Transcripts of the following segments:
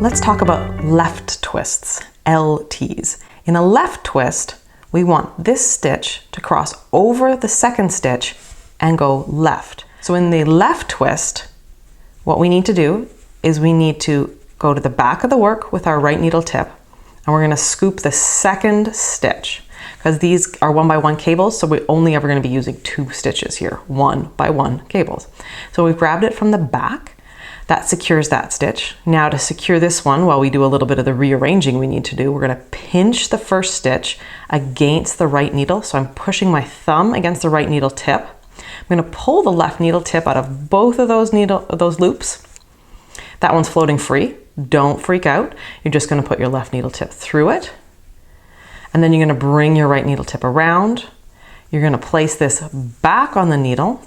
Let's talk about left twists, LTs. In a left twist, we want this stitch to cross over the second stitch and go left. So in the left twist, what we need to do is we need to go to the back of the work with our right needle tip, and we're going to scoop the second stitch, because these are 1x1 cables, so we're only ever going to be using 2 stitches here, 1x1 cables. So we've grabbed it from the back. That secures that stitch. Now to secure this one, while we do a little bit of the rearranging we need to do, we're going to pinch the first stitch against the right needle. So I'm pushing my thumb against the right needle tip. I'm going to pull the left needle tip out of both of those loops. That one's floating free. Don't freak out. You're just going to put your left needle tip through it. And then you're going to bring your right needle tip around. You're going to place this back on the needle.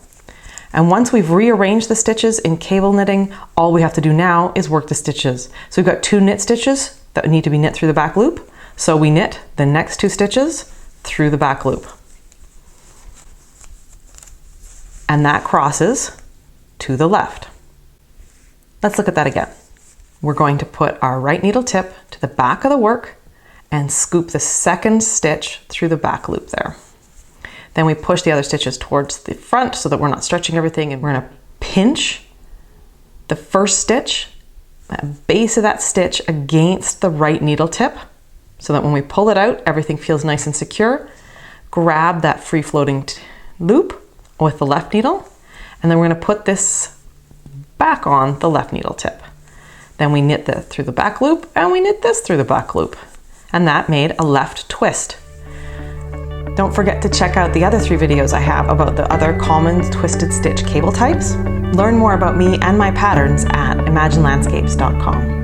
And once we've rearranged the stitches in cable knitting, all we have to do now is work the stitches. So we've got 2 knit stitches that need to be knit through the back loop. So we knit the next 2 stitches through the back loop. And that crosses to the left. Let's look at that again. We're going to put our right needle tip to the back of the work and scoop the second stitch through the back loop there. Then we push the other stitches towards the front so that we're not stretching everything, and we're going to pinch the first stitch, that base of that stitch against the right needle tip, so that when we pull it out, everything feels nice and secure. Grab that free floating loop with the left needle, and then we're going to put this back on the left needle tip. Then we knit that through the back loop, and we knit this through the back loop, and that made a left twist. Don't forget to check out the other 3 videos I have about the other common twisted stitch cable types. Learn more about me and my patterns at imaginelandscapes.com.